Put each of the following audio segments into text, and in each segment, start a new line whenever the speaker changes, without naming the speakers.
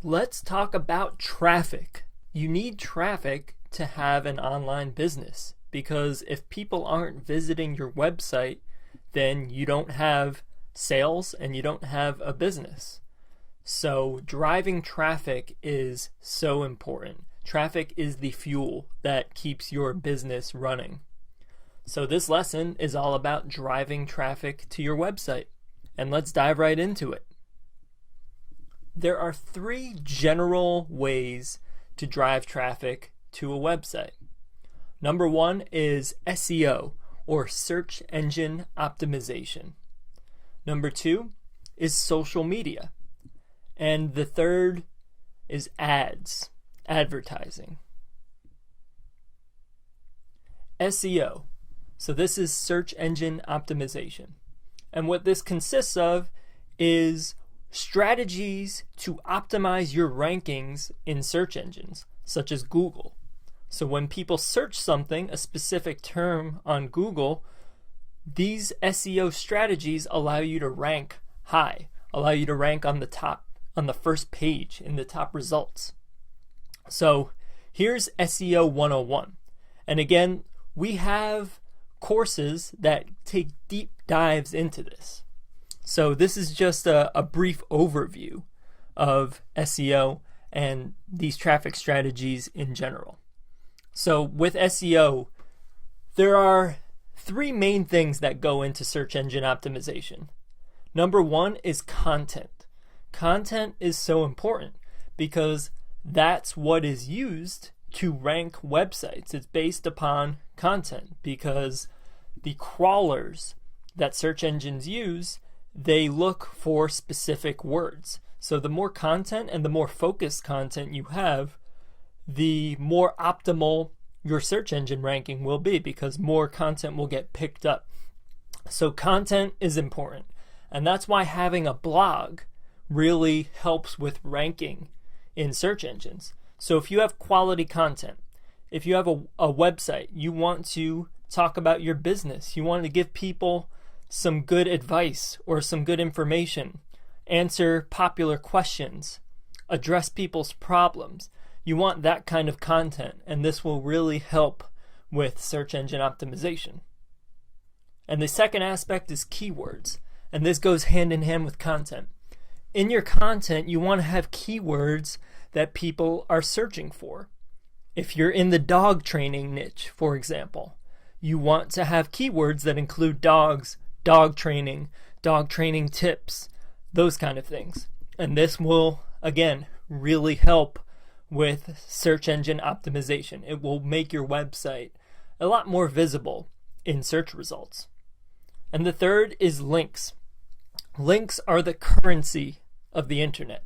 Let's talk about traffic. You need traffic to have an online business because if people aren't visiting your website, then you don't have sales and you don't have a business. So driving traffic is so important. Traffic is the fuel that keeps your business running. So this lesson is all about driving traffic to your website. And let's dive right into it. There are 3 general ways to drive traffic to a website. Number 1 is SEO, or search engine optimization. Number 2 is social media. And the third is ads, advertising. SEO. So this is search engine optimization. And what this consists of is strategies to optimize your rankings in search engines, such as Google. So when people search something, a specific term on Google, these SEO strategies allow you to rank high, allow you to rank on the top, on the first page in the top results. So here's SEO 101. And again, we have courses that take deep dives into this. So this is just a brief overview of SEO and these traffic strategies in general. So with SEO, there are 3 main things that go into search engine optimization. Number 1 is content. Content is so important because that's what is used to rank websites. It's based upon content because the crawlers that search engines use, they look for specific words. So the more content and the more focused content you have, the more optimal your search engine ranking will be because more content will get picked up. So content is important. And that's why having a blog really helps with ranking in search engines. So if you have quality content, if you have a website, you want to talk about your business, you want to give people some good advice or some good information, answer popular questions, address people's problems. You want that kind of content, and this will really help with search engine optimization. And the second aspect is keywords, and this goes hand in hand with content. In your content, you want to have keywords that people are searching for. If you're in the dog training niche, for example, you want to have keywords that include dogs, dog training tips, those kind of things. And this will, again, really help with search engine optimization. It will make your website a lot more visible in search results. And the third is links. Links are the currency of the internet.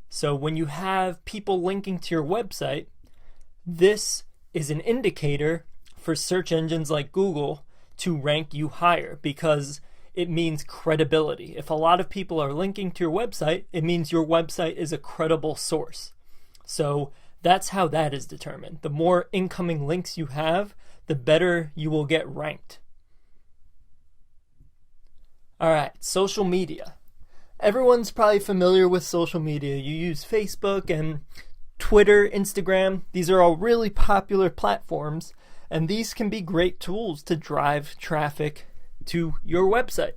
So when you have people linking to your website, this is an indicator for search engines like Google to rank you higher because it means credibility. If a lot of people are linking to your website, it means your website is a credible source. So that's how that is determined. The more incoming links you have, the better you will get ranked. All right, social media. Everyone's probably familiar with social media. You use Facebook and Twitter, Instagram. These are all really popular platforms, and these can be great tools to drive traffic to your website.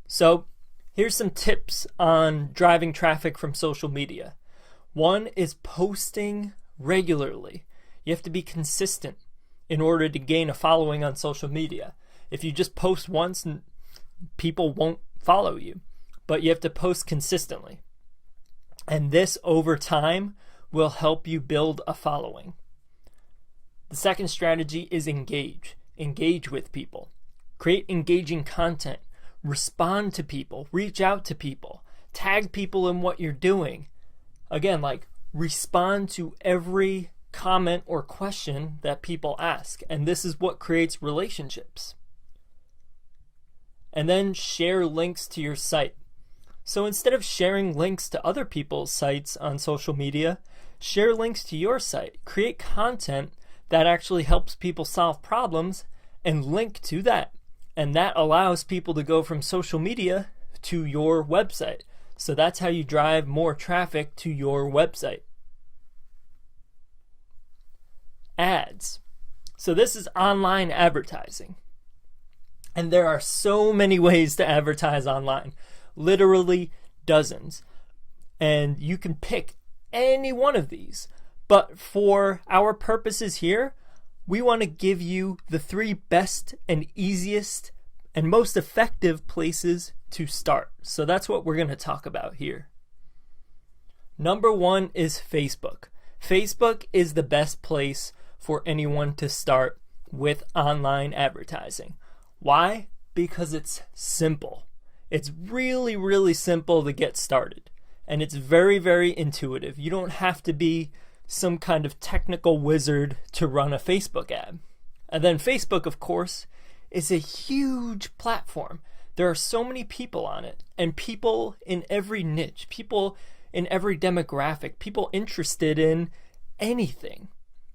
So here's some tips on driving traffic from social media. 1 is posting regularly. You have to be consistent in order to gain a following on social media. If you just post once, people won't follow you, but you have to post consistently. And this over time will help you build a following. The second strategy is engage. Engage with people. Create engaging content. Respond to people. Reach out to people. Tag people in what you're doing. Again, respond to every comment or question that people ask. And this is what creates relationships. And then share links to your site. So instead of sharing links to other people's sites on social media, share links to your site. Create content that actually helps people solve problems and link to that. And that allows people to go from social media to your website. So that's how you drive more traffic to your website. Ads. So this is online advertising. And there are so many ways to advertise online, literally dozens. And you can pick any one of these. But for our purposes here, we want to give you the 3 best and easiest and most effective places to start. So that's what we're going to talk about here. Number 1 is Facebook. Facebook is the best place for anyone to start with online advertising. Why? Because it's simple. It's really, really simple to get started. And it's very, very intuitive. You don't have to be some kind of technical wizard to run a Facebook ad. And then Facebook, of course, is a huge platform. There are so many people on it, and people in every niche, people in every demographic, people interested in anything.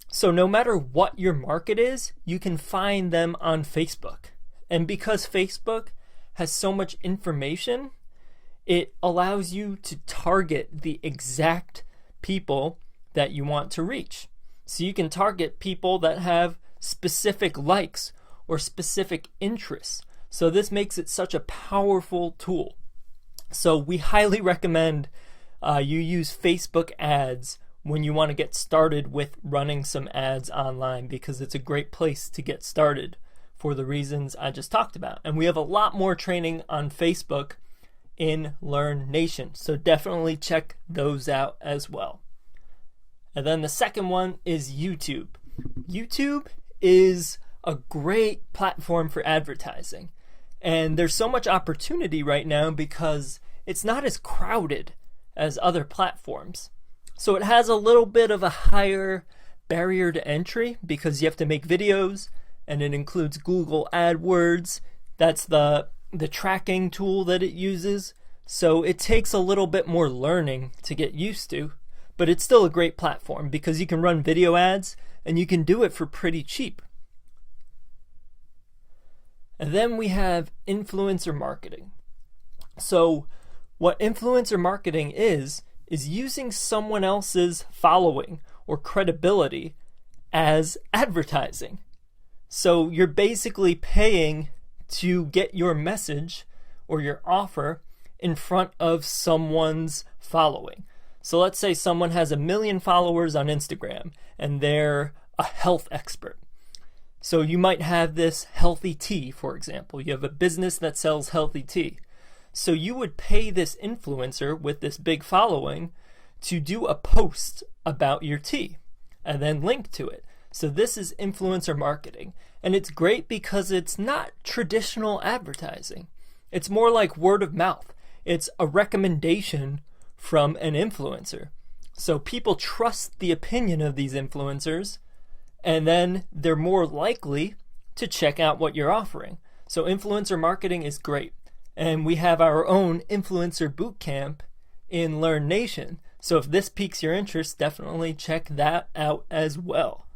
So no matter what your market is, you can find them on Facebook. And because Facebook has so much information, it allows you to target the exact people that you want to reach. So you can target people that have specific likes or specific interests. So this makes it such a powerful tool. So we highly recommend you use Facebook ads when you want to get started with running some ads online, because it's a great place to get started for the reasons I just talked about. And we have a lot more training on Facebook in Lurn Nation, so definitely check those out as well. And then the second one is YouTube. YouTube is a great platform for advertising. And there's so much opportunity right now because it's not as crowded as other platforms. So it has a little bit of a higher barrier to entry because you have to make videos, and it includes Google AdWords. That's the tracking tool that it uses. So it takes a little bit more learning to get used to, but it's still a great platform because you can run video ads and you can do it for pretty cheap. And then we have influencer marketing. So what influencer marketing is using someone else's following or credibility as advertising. So you're basically paying to get your message or your offer in front of someone's following. So let's say someone has 1 million followers on Instagram and they're a health expert. So you might have this healthy tea, for example. You have a business that sells healthy tea. So you would pay this influencer with this big following to do a post about your tea and then link to it. So this is influencer marketing. And it's great because it's not traditional advertising. It's more like word of mouth. It's a recommendation from an influencer. So people trust the opinion of these influencers, and then they're more likely to check out what you're offering. So influencer marketing is great. And we have our own influencer bootcamp in Lurn Nation. So if this piques your interest, definitely check that out as well.